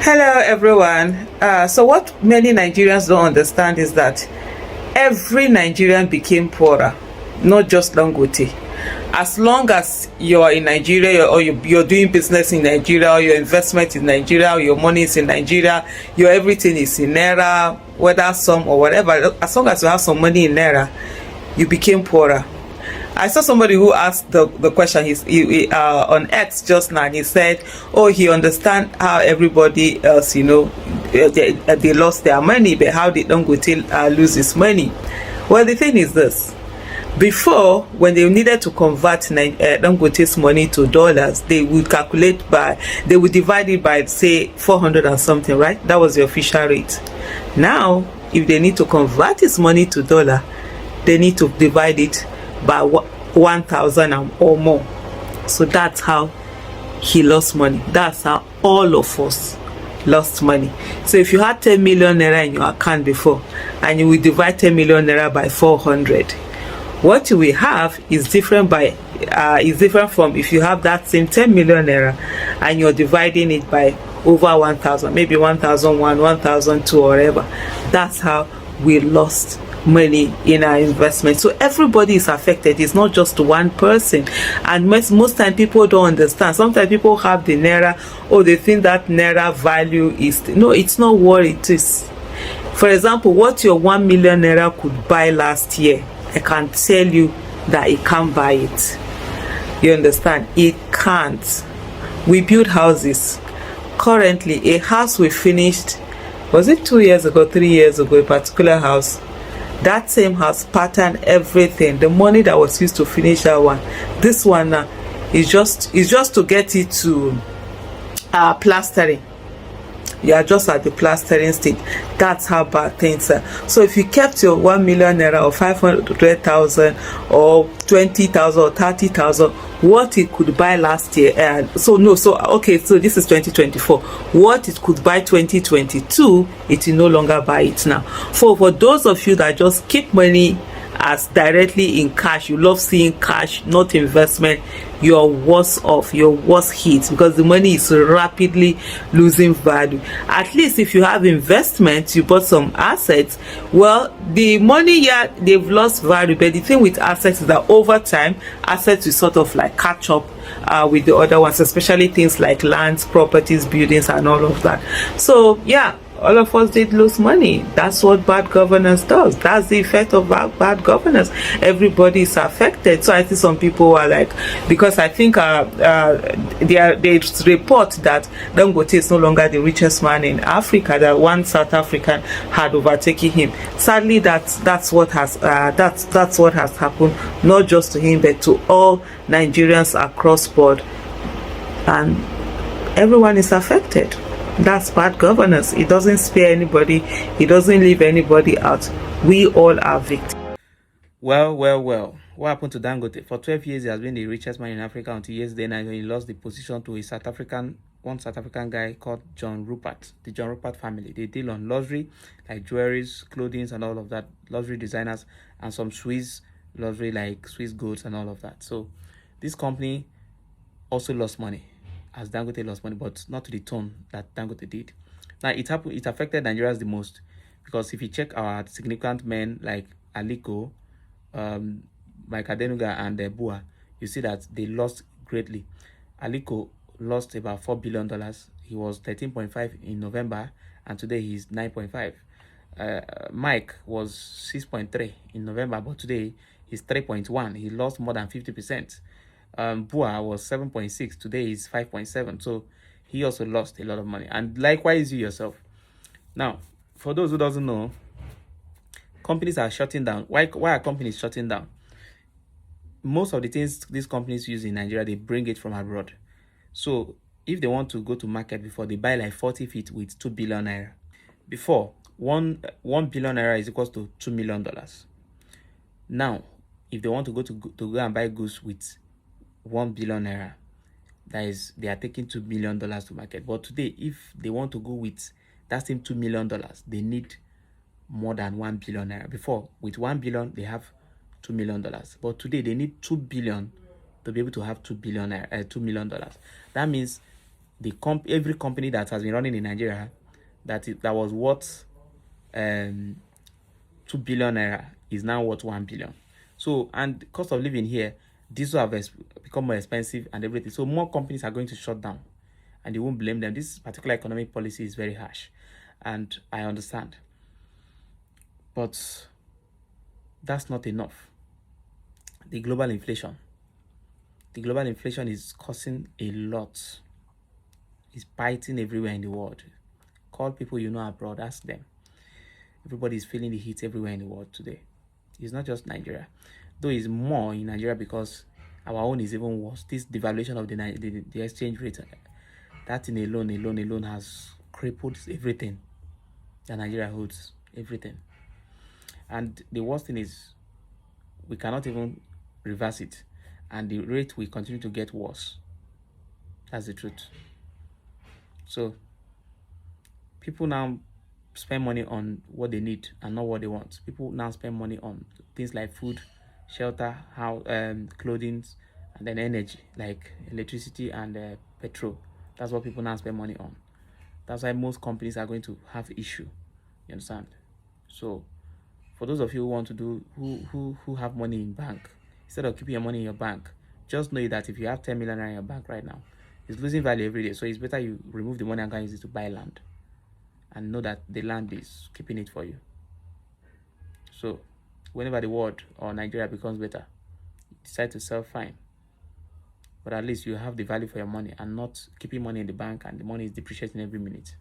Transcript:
Hello, everyone. So, what many Nigerians don't understand is that every Nigerian became poorer, not just Dangote. As long as you're in Nigeria or you're doing business in Nigeria, or your investment in Nigeria, or your money is in Nigeria, your everything is in Naira, whether some or whatever, as long as you have some money in Naira, you became poorer. I saw somebody who asked the question on X just now, and he said, oh, he understand how everybody else, they lost their money, but how did Dangote lose his money? Well, the thing is this. Before, when they needed to convert Dangote's money to dollars, they would divide it by, say, 400 and something, right? That was the official rate. Now, if they need to convert his money to dollar, they need to divide it by 1,000 or more. So that's how he lost money. That's how all of us lost money. So if you had 10 million naira in your account before, and you will divide 10 million naira by 400, what you will have is different from if you have that same 10 million naira and you're dividing it by over 1,000, maybe 1,001, 1,002 or whatever. That's how we lost money in our investment. So everybody is affected. It's not just one person, and most time people don't understand. Sometimes people have the naira, or they think that naira value is no, it's not what it is. For example, what your 1 million naira could buy last year, I can tell you that it can't buy it. You understand? It can't. We build houses. Currently, a house we finished, was it 2 years ago, 3 years ago, a particular house, that same house, pattern, everything, the money that was used to finish that one, this one now is just to get it to plastering. You are just at the plastering stage. That's how bad things are. So if you kept your 1 million naira or 500,000 or 20,000 or 30,000, what it could buy last year, so this is 2024. What it could buy 2022, it will no longer buy it now. For those of you that just keep money as directly in cash, you love seeing cash, not investment, you're worse off, you're worse hit, because the money is rapidly losing value. At least if you have investment, you bought some assets, well, the money, yeah, they've lost value, but the thing with assets is that over time, assets will sort of like catch up with the other ones, especially things like lands, properties, buildings, and all of that. So yeah, all of us did lose money. That's what bad governance does. That's the effect of bad governance. Everybody is affected. So I see some people are like, because I think they report that Dangote is no longer the richest man in Africa, that one South African had overtaken him. Sadly, that's what has happened, not just to him, but to all Nigerians across board, and everyone is affected. That's bad governance. It doesn't spare anybody. It doesn't leave anybody out. We all are victims. Well. What happened to Dangote? For 12 years, he has been the richest man in Africa until yesterday night when he lost the position to one South African guy called John Rupert. The John Rupert family. They deal on luxury, like jewelries, clothing, and all of that. Luxury designers, and some Swiss luxury, like Swiss goods and all of that. So this company also lost money, as Dangote lost money, but not to the tone that Dangote did. Now, it affected Nigerians the most, because if you check our significant men like Aliko, Mike Adenuga, and Bua, you see that they lost greatly. Aliko lost about $4 billion. He was 13.5 in November, and today he's 9.5. Mike was 6.3 in November, but today he's 3.1. He lost more than 50%. Bua was 7.6, today is 5.7, so he also lost a lot of money. And likewise, you yourself. Now, for those who doesn't know, companies are shutting down. Why are companies shutting down? Most of the things these companies use in Nigeria, they bring it from abroad. So if they want to go to market, before, they buy like 40 feet with 2 billion naira. Before, 1 billion naira is equals to $2 million. Now, if they want to go and buy goods with 1 billion naira, that is, they are taking $2 million to market. But today, if they want to go with that same $2 million, they need more than 1 billion naira. Before, with 1 billion, they have $2 million. But today, they need 2 billion to be able to have $2 million. That means every company that has been running in Nigeria that was worth 2 billion naira is now worth 1 billion. So, and the cost of living here, diesel have become more expensive and everything. So more companies are going to shut down, and you won't blame them. This particular economic policy is very harsh, and I understand. But that's not enough. The global inflation is causing a lot. It's biting everywhere in the world. Call people you know abroad, ask them. Everybody is feeling the heat everywhere in the world today. It's not just Nigeria, though it's more in Nigeria because our own is even worse. This devaluation of the exchange rate, that thing alone has crippled everything that Nigeria holds, everything. And the worst thing is we cannot even reverse it, and the rate will continue to get worse. That's the truth. So people now spend money on what they need and not what they want. People now spend money on things like food, shelter, clothing, and then energy like electricity and petrol. That's what people now spend money on. That's why most companies are going to have issue. You understand? So for those of you who want to do who have money in bank, instead of keeping your money in your bank, just know that if you have 10 million in your bank right now, it's losing value every day. So it's better you remove the money and go use it to buy land, and know that the land is keeping it for you. So whenever the world or Nigeria becomes better, decide to sell, fine, but at least you have the value for your money and not keeping money in the bank and the money is depreciating every minute.